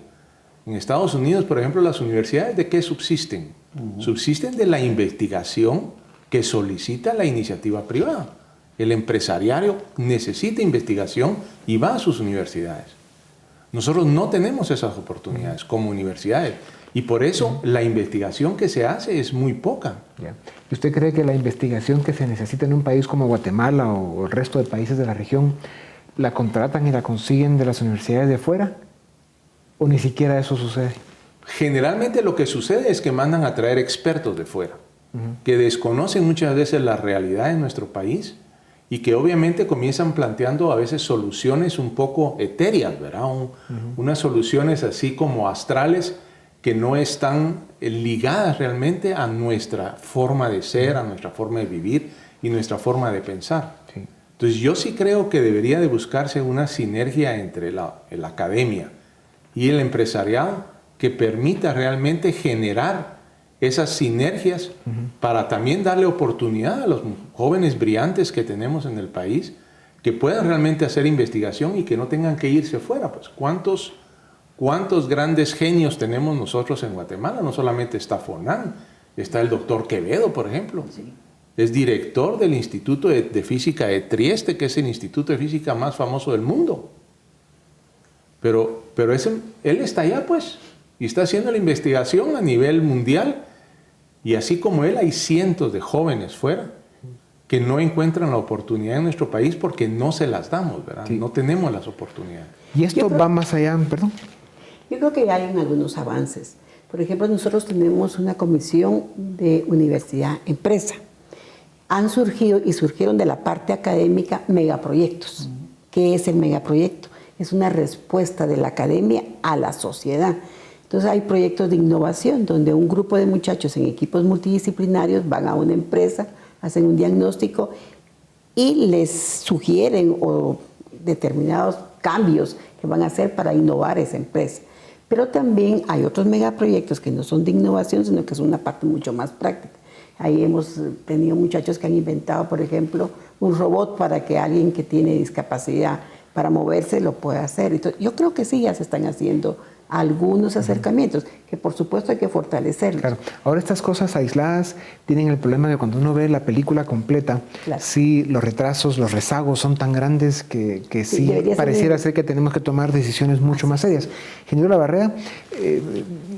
En Estados Unidos, por ejemplo, las universidades, ¿de qué subsisten? Subsisten de la investigación que solicita la iniciativa privada. El empresariado necesita investigación y va a sus universidades. Nosotros no tenemos esas oportunidades como universidades y por eso la investigación que se hace es muy poca. ¿Y usted cree que la investigación que se necesita en un país como Guatemala o el resto de países de la región la contratan y la consiguen de las universidades de afuera? ¿O ni siquiera eso sucede? Generalmente lo que sucede es que mandan a traer expertos de fuera, que desconocen muchas veces la realidad de nuestro país y que obviamente comienzan planteando a veces soluciones un poco etéreas, ¿verdad? Unas soluciones así como astrales que no están ligadas realmente a nuestra forma de ser, a nuestra forma de vivir y nuestra forma de pensar. Sí. Entonces yo sí creo que debería de buscarse una sinergia entre la academia y el empresariado que permita realmente generar esas sinergias para también darle oportunidad a los jóvenes brillantes que tenemos en el país, que puedan realmente hacer investigación y que no tengan que irse fuera. Pues, ¿cuántos grandes genios tenemos nosotros en Guatemala? No solamente está Fonan, está el doctor Quevedo, por ejemplo. Sí. Es director del Instituto de Física de Trieste, que es el instituto de física más famoso del mundo. Pero él está allá, pues. y está haciendo la investigación a nivel mundial. Y así como él, hay cientos de jóvenes fuera que no encuentran la oportunidad en nuestro país porque no se las damos, ¿verdad? Sí. No tenemos las oportunidades. Y esto va más allá, perdón. Yo creo que hay algunos avances. Por ejemplo, nosotros tenemos una comisión de universidad-empresa. Han surgido y surgieron de la parte académica megaproyectos. ¿Qué es el megaproyecto? Es una respuesta de la academia a la sociedad. Entonces hay proyectos de innovación donde un grupo de muchachos en equipos multidisciplinarios van a una empresa, hacen un diagnóstico y les sugieren determinados cambios que van a hacer para innovar esa empresa. Pero también hay otros megaproyectos que no son de innovación, sino que son una parte mucho más práctica. Ahí hemos tenido muchachos que han inventado, por ejemplo, un robot para que alguien que tiene discapacidad para moverse lo pueda hacer. Entonces, yo creo que sí, ya se están haciendo algunos acercamientos, que por supuesto hay que fortalecerlos. Claro. Ahora estas cosas aisladas tienen el problema de cuando uno ve la película completa, claro, sí, los retrasos, los rezagos son tan grandes que sí pareciera ser que tenemos que tomar decisiones mucho más serias. Ingeniero Lavarrea,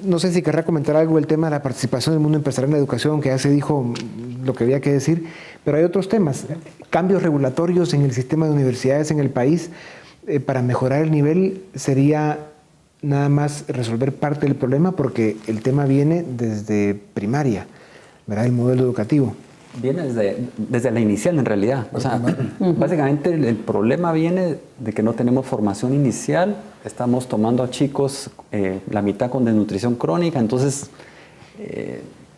no sé si querrá comentar algo del tema de la participación del mundo empresarial en la educación, que ya se dijo lo que había que decir, pero hay otros temas, cambios regulatorios en el sistema de universidades en el país. Para mejorar el nivel sería nada más resolver parte del problema, porque el tema viene desde primaria, ¿verdad? El modelo educativo. Viene desde la inicial, en realidad. O sea, básicamente el problema viene de que no tenemos formación inicial, estamos tomando a chicos la mitad con desnutrición crónica, entonces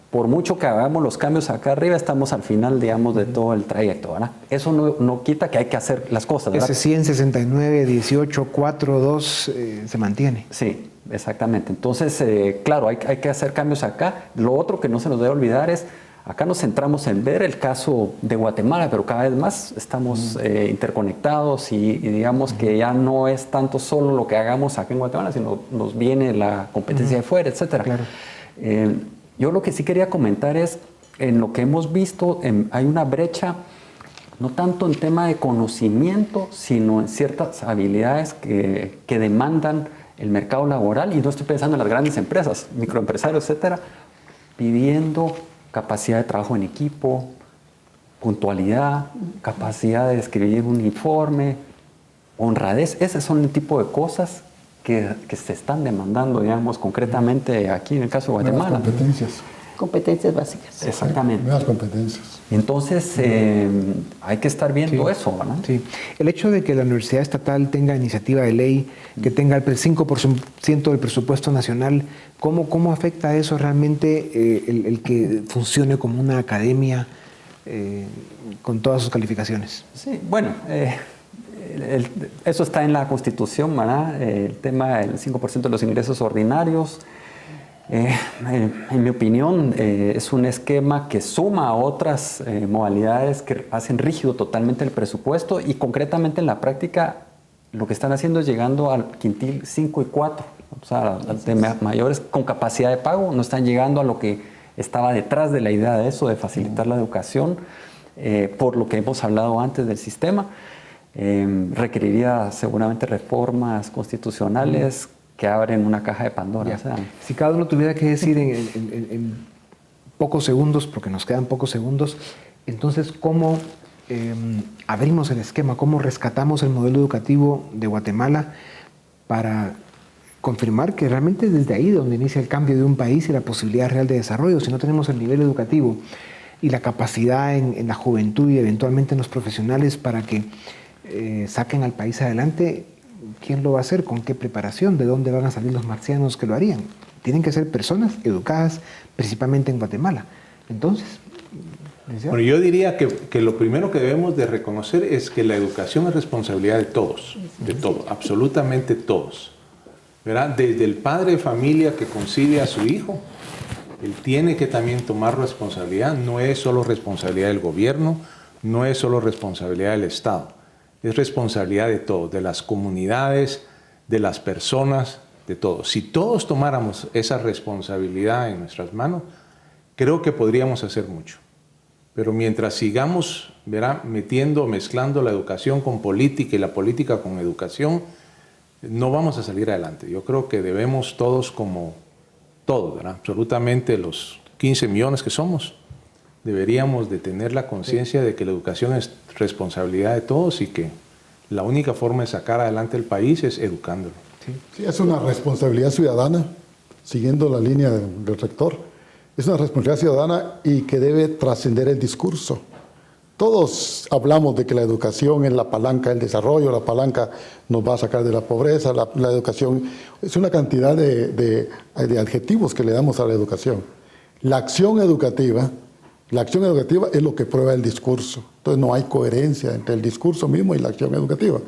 por mucho que hagamos los cambios acá arriba, estamos al final, digamos, de todo el trayecto, ¿verdad? Eso no quita que hay que hacer las cosas, ¿verdad? Ese 100, 69, 18, 4, 2 se mantiene. Sí, exactamente. Entonces, claro, hay que hacer cambios acá. Lo otro que no se nos debe olvidar es, acá nos centramos en ver el caso de Guatemala, pero cada vez más estamos interconectados y digamos que ya no es tanto solo lo que hagamos acá en Guatemala, sino nos viene la competencia de fuera, etcétera. Claro. Yo lo que sí quería comentar es, en lo que hemos visto, hay una brecha, no tanto en tema de conocimiento, sino en ciertas habilidades que demandan el mercado laboral, y no estoy pensando en las grandes empresas, microempresarios, etcétera, pidiendo capacidad de trabajo en equipo, puntualidad, capacidad de escribir un informe, honradez. Ese son el tipo de cosas que se están demandando, digamos, concretamente aquí en el caso de Guatemala. Nuevas competencias. Competencias básicas. Exactamente. Nuevas competencias. Entonces, hay que estar viendo eso, ¿verdad? Sí. El hecho de que la Universidad Estatal tenga iniciativa de ley, que tenga el 5% del presupuesto nacional, ¿cómo afecta eso realmente el que funcione como una academia con todas sus calificaciones? Sí, bueno, eso está en la Constitución, ¿verdad? El tema del 5% de los ingresos ordinarios. En mi opinión, es un esquema que suma a otras modalidades que hacen rígido totalmente el presupuesto, y concretamente en la práctica lo que están haciendo es llegando al quintil 5 y 4. O sea, de mayores con capacidad de pago no están llegando a lo que estaba detrás de la idea de eso, de facilitar la educación, por lo que hemos hablado antes del sistema. Requeriría seguramente reformas constitucionales que abren una caja de Pandora. O sea, si cada uno tuviera que decir en pocos segundos, porque nos quedan pocos segundos, entonces, ¿cómo abrimos el esquema? ¿Cómo rescatamos el modelo educativo de Guatemala para confirmar que realmente es desde ahí donde inicia el cambio de un país y la posibilidad real de desarrollo? Si no tenemos el nivel educativo y la capacidad en la juventud y eventualmente en los profesionales para que saquen al país adelante, ¿quién lo va a hacer? ¿Con qué preparación? ¿De dónde van a salir los marcianos que lo harían? Tienen que ser personas educadas, principalmente en Guatemala. Entonces, bueno, yo diría que lo primero que debemos de reconocer es que la educación es responsabilidad de todos, absolutamente todos, ¿verdad? Desde el padre de familia que concibe a su hijo, él tiene que también tomar responsabilidad. No es solo responsabilidad del gobierno, no es solo responsabilidad del Estado. Es responsabilidad de todos, de las comunidades, de las personas, de todos. Si todos tomáramos esa responsabilidad en nuestras manos, creo que podríamos hacer mucho. Pero mientras sigamos, ¿verdad?, mezclando la educación con política y la política con educación, no vamos a salir adelante. Yo creo que debemos todos como todos, ¿verdad? Absolutamente los 15 millones que somos, deberíamos de tener la conciencia de que la educación es responsabilidad de todos y que la única forma de sacar adelante el país es educándolo. Sí, es una responsabilidad ciudadana, siguiendo la línea del rector. Es una responsabilidad ciudadana y que debe trascender el discurso. Todos hablamos de que la educación es la palanca del desarrollo, la palanca nos va a sacar de la pobreza, la educación es una cantidad de adjetivos que le damos a la educación. La acción educativa es lo que prueba el discurso. Entonces no hay coherencia entre el discurso mismo y la acción educativa.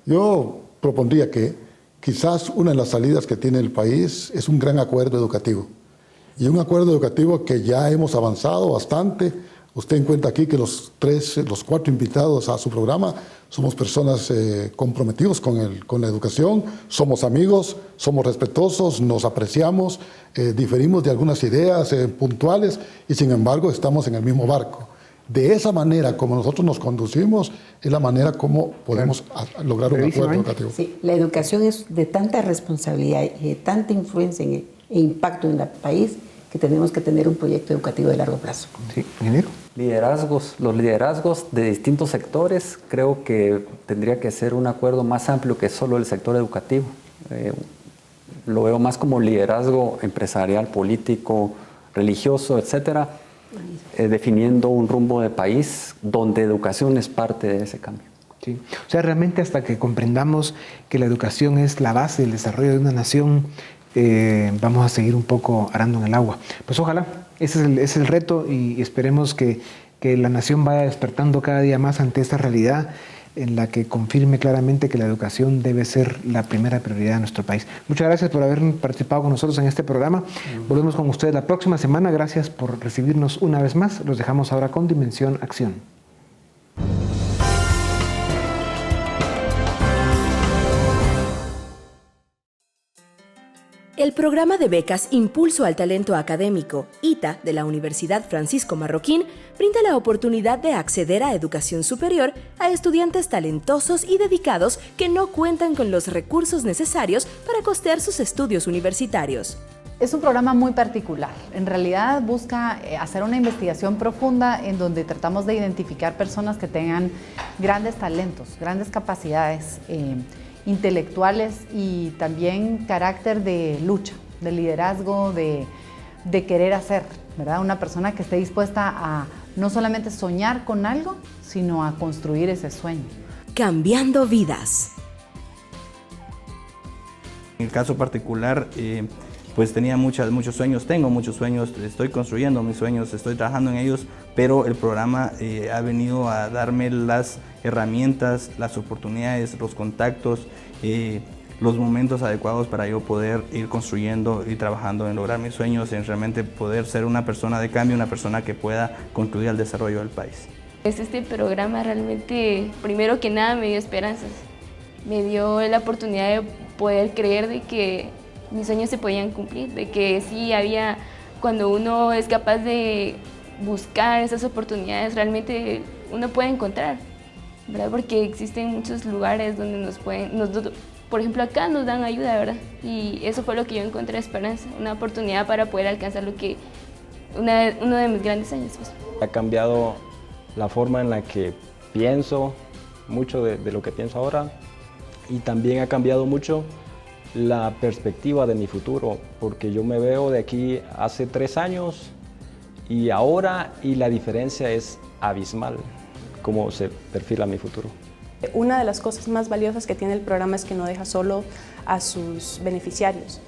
Yo propondría que quizás una de las salidas que tiene el país es un gran acuerdo educativo. Y un acuerdo educativo que ya hemos avanzado bastante. Usted encuentra aquí que los 4 invitados a su programa somos personas comprometidos con la educación, somos amigos, somos respetuosos, nos apreciamos, diferimos de algunas ideas puntuales y sin embargo estamos en el mismo barco. De esa manera como nosotros nos conducimos es la manera como podemos lograr un acuerdo educativo. Sí, la educación es de tanta responsabilidad y de tanta influencia e impacto en el país que tenemos que tener un proyecto educativo de largo plazo. Sí, ingeniero. Los liderazgos de distintos sectores, creo que tendría que ser un acuerdo más amplio que solo el sector educativo. Lo veo más como liderazgo empresarial, político, religioso, etcétera, definiendo un rumbo de país donde educación es parte de ese cambio. Sí. O sea, realmente hasta que comprendamos que la educación es la base del desarrollo de una nación, vamos a seguir un poco arando en el agua. Pues ojalá, ese es el reto y esperemos que la nación vaya despertando cada día más ante esta realidad en la que confirme claramente que la educación debe ser la primera prioridad de nuestro país. Muchas gracias por haber participado con nosotros en este programa. Volvemos con ustedes la próxima semana. Gracias por recibirnos una vez más. Los dejamos ahora con Dimensión Acción. El programa de becas Impulso al Talento Académico, ITA, de la Universidad Francisco Marroquín, brinda la oportunidad de acceder a educación superior a estudiantes talentosos y dedicados que no cuentan con los recursos necesarios para costear sus estudios universitarios. Es un programa muy particular. En realidad busca hacer una investigación profunda en donde tratamos de identificar personas que tengan grandes talentos, grandes capacidades intelectuales y también carácter de lucha, de liderazgo, de querer hacer, ¿verdad? Una persona que esté dispuesta a no solamente soñar con algo, sino a construir ese sueño. Cambiando vidas. En el caso particular, pues tenía muchos sueños, tengo muchos sueños, estoy construyendo mis sueños, estoy trabajando en ellos, pero el programa ha venido a darme las herramientas, las oportunidades, los contactos, los momentos adecuados para yo poder ir construyendo y trabajando en lograr mis sueños, en realmente poder ser una persona de cambio, una persona que pueda contribuir al desarrollo del país. Este programa realmente, primero que nada, me dio esperanzas, me dio la oportunidad de poder creer de que mis sueños se podían cumplir, de que sí había, cuando uno es capaz de buscar esas oportunidades, realmente uno puede encontrar, ¿verdad? Porque existen muchos lugares donde por ejemplo acá nos dan ayuda, ¿verdad? Y eso fue lo que yo encontré, esperanza, una oportunidad para poder alcanzar uno de mis grandes sueños. Pues. Ha cambiado la forma en la que pienso, mucho de lo que pienso ahora, y también ha cambiado mucho la perspectiva de mi futuro, porque yo me veo de aquí hace 3 años y ahora, y la diferencia es abismal, cómo se perfila mi futuro. Una de las cosas más valiosas que tiene el programa es que no deja solo a sus beneficiarios.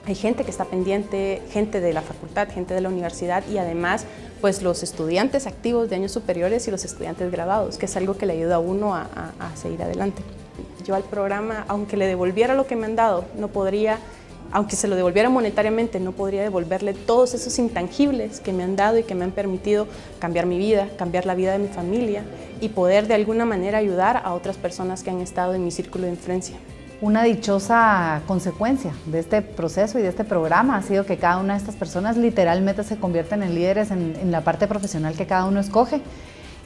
Hay gente que está pendiente, gente de la facultad, gente de la universidad y además pues los estudiantes activos de años superiores y los estudiantes graduados, que es algo que le ayuda a uno a seguir adelante. Yo al programa, aunque le devolviera lo que me han dado, no podría, aunque se lo devolviera monetariamente, no podría devolverle todos esos intangibles que me han dado y que me han permitido cambiar mi vida, cambiar la vida de mi familia y poder de alguna manera ayudar a otras personas que han estado en mi círculo de influencia. Una dichosa consecuencia de este proceso y de este programa ha sido que cada una de estas personas literalmente se convierten en líderes en la parte profesional que cada uno escoge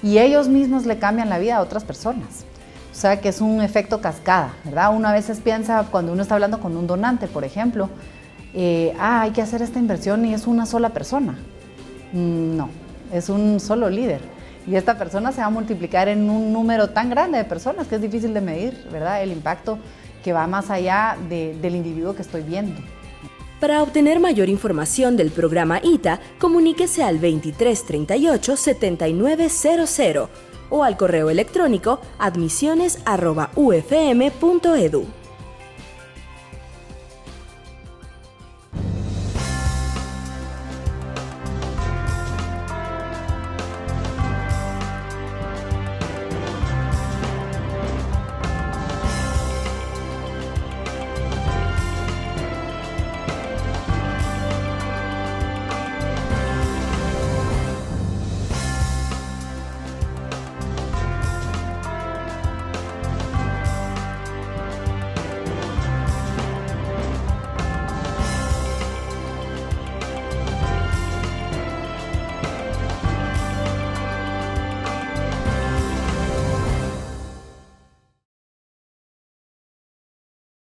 y ellos mismos le cambian la vida a otras personas. O sea que es un efecto cascada, ¿verdad? Uno a veces piensa, cuando uno está hablando con un donante, por ejemplo, hay que hacer esta inversión y es una sola persona. No, es un solo líder. Y esta persona se va a multiplicar en un número tan grande de personas que es difícil de medir, ¿verdad? El impacto que va más allá del individuo que estoy viendo. Para obtener mayor información del programa ITA, comuníquese al 2338-7900 o al correo electrónico admisiones@ufm.edu.